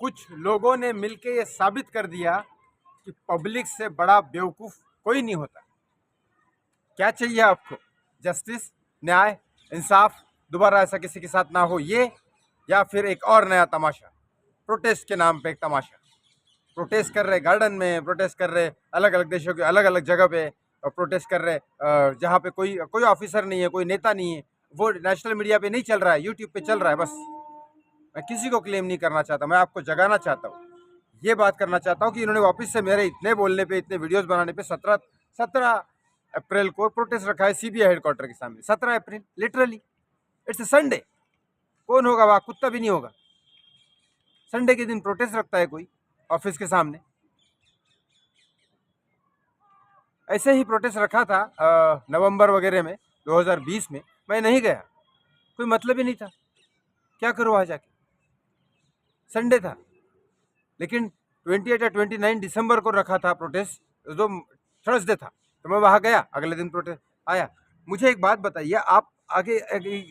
कुछ लोगों ने मिलके ये साबित कर दिया कि पब्लिक से बड़ा बेवकूफ कोई नहीं होता। क्या चाहिए आपको? जस्टिस, न्याय, इंसाफ, दोबारा ऐसा किसी के साथ ना हो ये, या फिर एक और नया तमाशा, प्रोटेस्ट के नाम पे एक तमाशा। प्रोटेस्ट कर रहे गार्डन में, प्रोटेस्ट कर रहे अलग अलग देशों के अलग अलग जगह पे, और प्रोटेस्ट कर रहे जहाँ पे कोई कोई ऑफिसर नहीं है, कोई नेता नहीं है। वो नेशनल मीडिया पे नहीं चल रहा है, यूट्यूब पे चल रहा है। बस मैं किसी को क्लेम नहीं करना चाहता, मैं आपको जगाना चाहता हूँ, ये बात करना चाहता हूँ कि इन्होंने वापस से मेरे इतने बोलने पे, इतने वीडियोस बनाने पे 17 अप्रैल को प्रोटेस्ट रखा है सीबीआई हेडक्वार्टर के सामने। 17 अप्रैल, लिटरली इट्स संडे। कौन होगा वहाँ? कुत्ता भी नहीं होगा। संडे के दिन प्रोटेस्ट रखता है कोई ऑफिस के सामने? ऐसे ही प्रोटेस्ट रखा था नवंबर वगैरह में 2020 में, मैं नहीं गया, कोई मतलब ही नहीं था। क्या करूँ वहाँ जाके? संडे था। लेकिन 28 या 29 दिसंबर को रखा था प्रोटेस्ट, जो थर्सडे था, तो मैं वहाँ गया, अगले दिन प्रोटेस्ट आया। मुझे एक बात बताइए, आप आगे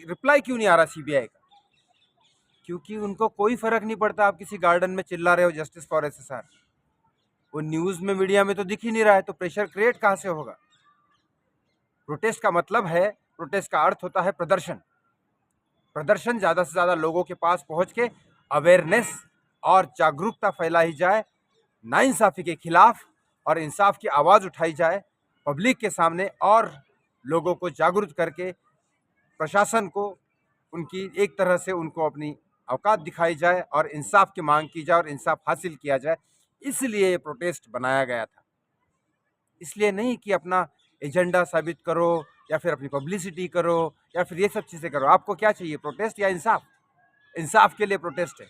रिप्लाई क्यों नहीं आ रहा सीबीआई का? क्योंकि उनको कोई फर्क नहीं पड़ता आप किसी गार्डन में चिल्ला रहे हो जस्टिस फॉर एसएसआर, वो न्यूज में, मीडिया में तो दिख ही नहीं रहा है, तो प्रेशर क्रिएट कहाँ से होगा? प्रोटेस्ट का मतलब है, प्रोटेस्ट का अर्थ होता है प्रदर्शन। प्रदर्शन ज्यादा से ज्यादा लोगों के पास पहुंच के अवेयरनेस और जागरूकता फैलाई जाए नाइंसाफी के खिलाफ, और इंसाफ की आवाज उठाई जाए पब्लिक के सामने, और लोगों को जागरूक करके प्रशासन को उनकी एक तरह से उनको अपनी औकात दिखाई जाए, और इंसाफ की मांग की जाए, और इंसाफ हासिल किया जाए। इसलिए ये प्रोटेस्ट बनाया गया था, इसलिए नहीं कि अपना एजेंडा साबित करो, या फिर अपनी पब्लिसिटी करो, या फिर ये सब चीजें करो। आपको क्या चाहिए, प्रोटेस्ट या इंसाफ? इंसाफ के लिए प्रोटेस्ट है।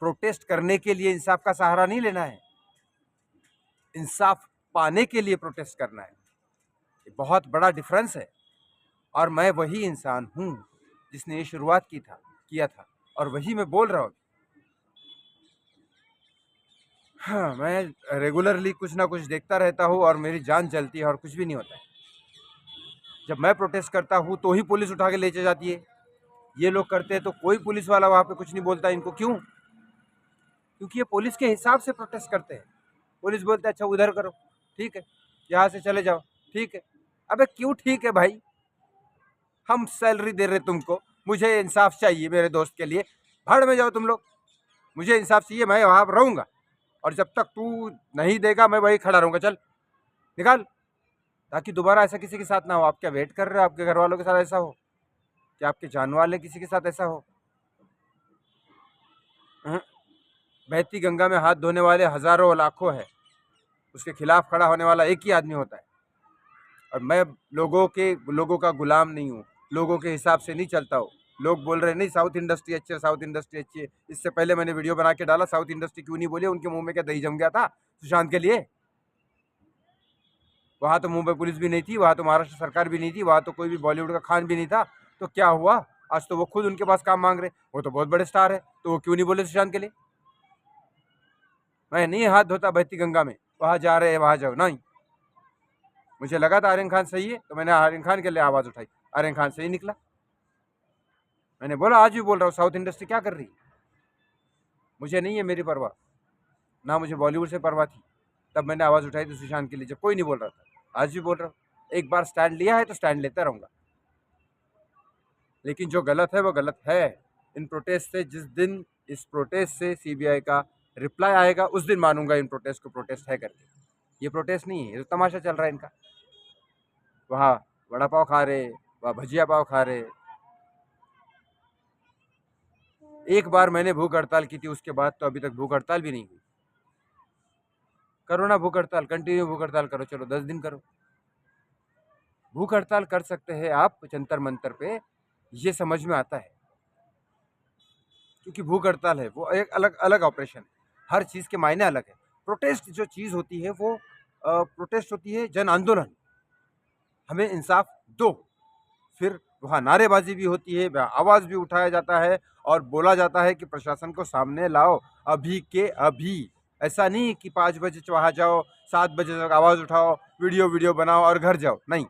प्रोटेस्ट करने के लिए इंसाफ का सहारा नहीं लेना है, इंसाफ पाने के लिए प्रोटेस्ट करना है। ये बहुत बड़ा डिफरेंस है। और मैं वही इंसान हूं जिसने ये शुरुआत किया था, और वही मैं बोल रहा हूं। हाँ, मैं रेगुलरली कुछ ना कुछ देखता रहता हूँ, और मेरी जान जलती है, और कुछ भी नहीं होता है। जब मैं प्रोटेस्ट करता हूँ तो ही पुलिस उठा के ले जाती है। ये लोग करते हैं तो कोई पुलिस वाला वहाँ पे कुछ नहीं बोलता इनको। क्यों? क्योंकि ये पुलिस के हिसाब से प्रोटेस्ट करते हैं। पुलिस बोलते हैं अच्छा उधर करो, ठीक है, यहाँ से चले जाओ, ठीक है। अबे क्यों ठीक है भाई? हम सैलरी दे रहे तुमको, मुझे इंसाफ चाहिए मेरे दोस्त के लिए, भाड़ में जाओ तुम लोग। मुझे इंसाफ चाहिए, मैं वहाँ रहूँगा, और जब तक तू नहीं देगा मैं वही खड़ा रहूँगा। चल निकाल, ताकि दोबारा ऐसा किसी के साथ ना हो। आप क्या वेट कर रहे हो आपके घर वालों के साथ ऐसा हो? क्या आपके जानने वाले किसी के साथ ऐसा हो? बहती गंगा में हाथ धोने वाले हजारों लाखों है, उसके खिलाफ खड़ा होने वाला एक ही आदमी होता है। और मैं लोगों का गुलाम नहीं हूँ, लोगों के हिसाब से नहीं चलता हूँ। लोग बोल रहे नहीं साउथ इंडस्ट्री अच्छी है, साउथ इंडस्ट्री अच्छी है। इससे पहले मैंने वीडियो बना के डाला, साउथ इंडस्ट्री क्यों नहीं बोली? उनके मुंह में क्या दही जम गया था सुशांत के लिए? वहाँ तो मुंबई पुलिस भी नहीं थी, वहाँ तो महाराष्ट्र सरकार भी नहीं थी, वहाँ तो कोई भी बॉलीवुड का खान भी नहीं था। तो क्या हुआ? आज तो वो खुद उनके पास काम मांग रहे। वो तो बहुत बड़े स्टार है, तो वो क्यों नहीं बोले सुशांत के लिए? मैं नहीं हाथ धोता बहती गंगा में, वहाँ जा रहे हैं वहाँ जाओ नहीं। मुझे लगा था आर्यन खान सही है, तो मैंने आर्यन खान के लिए आवाज उठाई, आर्यन खान सही निकला। मैंने बोला, आज भी बोल रहा हूँ, साउथ इंडस्ट्री क्या कर रही है? मुझे नहीं है मेरी परवाह, ना मुझे बॉलीवुड से परवाह थी। तब मैंने आवाज उठाई थी सुशांत के लिए, जब कोई नहीं बोल रहा था। आज भी बोल रहा हूँ, एक बार स्टैंड लिया है तो स्टैंड लेता रहूंगा। लेकिन जो गलत है वो गलत है। इन प्रोटेस्ट से, जिस दिन इस प्रोटेस्ट से सीबीआई का रिप्लाई आएगा, उस दिन मानूंगा इन प्रोटेस्ट को प्रोटेस्ट है करके। ये प्रोटेस्ट नहीं है, ये तो तमाशा चल रहा है इनका। वहाँ वड़ा पाव खा रहे, वहाँ भजिया पाव खा रहे। एक बार मैंने भूख हड़ताल की थी, उसके बाद तो अभी तक भूख हड़ताल भी नहीं हुई। करो ना भूख हड़ताल, कंटिन्यू भूख हड़ताल करो, चलो 10 दिन करो। भूख हड़ताल कर सकते हैं आप जंतर मंतर पे, ये समझ में आता है, क्योंकि भूख हड़ताल है, वो एक अलग अलग ऑपरेशन है। हर चीज़ के मायने अलग है। प्रोटेस्ट जो चीज़ होती है वो प्रोटेस्ट होती है जन आंदोलन, हमें इंसाफ दो। फिर वहाँ नारेबाजी भी होती है, आवाज़ भी उठाया जाता है, और बोला जाता है कि प्रशासन को सामने लाओ अभी के अभी। ऐसा नहीं कि 5 बजे वहाँ जाओ, 7 बजे तक आवाज़ उठाओ, वीडियो बनाओ और घर जाओ, नहीं।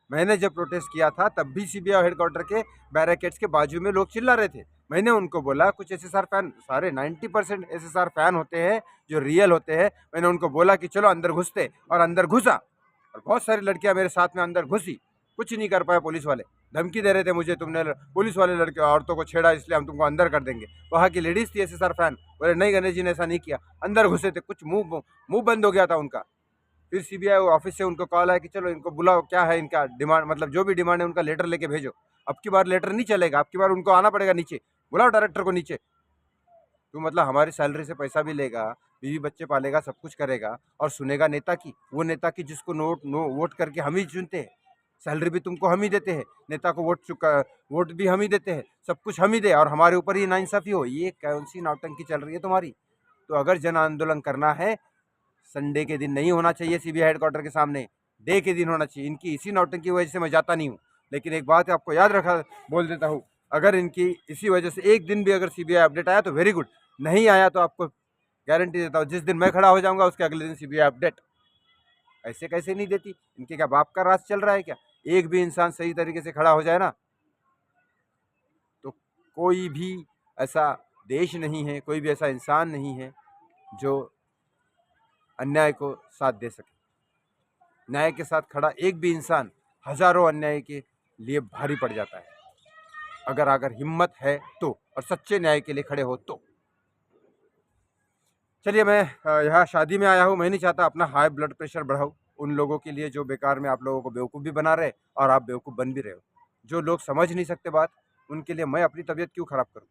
मैंने जब प्रोटेस्ट किया था तब भी सीबीआई हेडक्वार्टर के बैरिकेड्स के बाजू में लोग चिल्ला रहे थे। मैंने उनको बोला, कुछ एसएसआर फैन, सारे 90% एसएसआर फैन होते हैं जो रियल होते हैं, मैंने उनको बोला कि चलो अंदर घुसते, और अंदर घुसा, और बहुत सारी लड़कियां मेरे साथ में अंदर घुसी। कुछ नहीं कर पाए पुलिस वाले, धमकी दे रहे थे मुझे, तुमने पुलिस वाले लड़के औरतों को छेड़ा इसलिए हम तुमको अंदर कर देंगे। वहाँ की लेडीज थी एसएसआर फैन, बोले नहीं गणेश जी ने ऐसा नहीं किया, अंदर घुसे थे, कुछ मुंह बंद हो गया था उनका। फिर सीबीआई ऑफिस से उनको कॉल आया कि चलो इनको बुलाओ, क्या है इनका डिमांड, मतलब जो भी डिमांड है उनका लेटर लेके भेजो। अब की बार लेटर नहीं चलेगा, अब की बार उनको आना पड़ेगा नीचे, बुलाओ डायरेक्टर को नीचे। तो मतलब हमारी सैलरी से पैसा भी लेगा, बीवी बच्चे पालेगा, सब कुछ करेगा, और सुनेगा नेता की, वो नेता की जिसको वोट करके हम ही चुनते हैं, सैलरी भी तुमको हम ही देते हैं, नेता को वोट भी हम ही देते हैं, सब कुछ हम ही दे, और हमारे ऊपर ही नाइंसाफी हो, ये कौन सी नौटंकी चल रही है तुम्हारी। तो अगर जन आंदोलन करना है, संडे के दिन नहीं होना चाहिए सीबीआई हेडक्वार्टर के सामने, डे के दिन होना चाहिए। इनकी इसी नौटंकी की वजह से मैं जाता नहीं हूँ। लेकिन एक बात आपको याद रखा, बोल देता हूँ, अगर इनकी इसी वजह से एक दिन भी अगर सीबीआई अपडेट आया तो वेरी गुड, नहीं आया तो आपको गारंटी देता हूँ जिस दिन मैं खड़ा हो जाऊंगा उसके अगले दिन सीबीआई अपडेट। ऐसे कैसे नहीं देती, इनके क्या बाप का राज चल रहा है क्या? एक भी इंसान सही तरीके से खड़ा हो जाए ना, तो कोई भी ऐसा देश नहीं है, कोई भी ऐसा इंसान नहीं है जो अन्याय को साथ दे सके। न्याय के साथ खड़ा एक भी इंसान हजारों अन्याय के लिए भारी पड़ जाता है, अगर हिम्मत है तो, और सच्चे न्याय के लिए खड़े हो तो। चलिए, मैं यहाँ शादी में आया हूँ, मैं नहीं चाहता अपना हाई ब्लड प्रेशर बढ़ाऊँ उन लोगों के लिए जो बेकार में आप लोगों को बेवकूफ़ भी बना रहे और आप बेवकूफ़ बन भी रहे हो। जो लोग समझ नहीं सकते बात, उनके लिए मैं अपनी तबीयत क्यों ख़राब करूँ?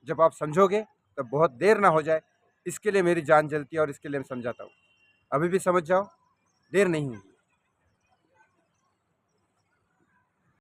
जब आप समझोगे तब बहुत देर ना हो जाए, इसके लिए मेरी जान जलती है और इसके लिए मैं समझाता हूँ। अभी भी समझ जाओ, देर नहीं हुई।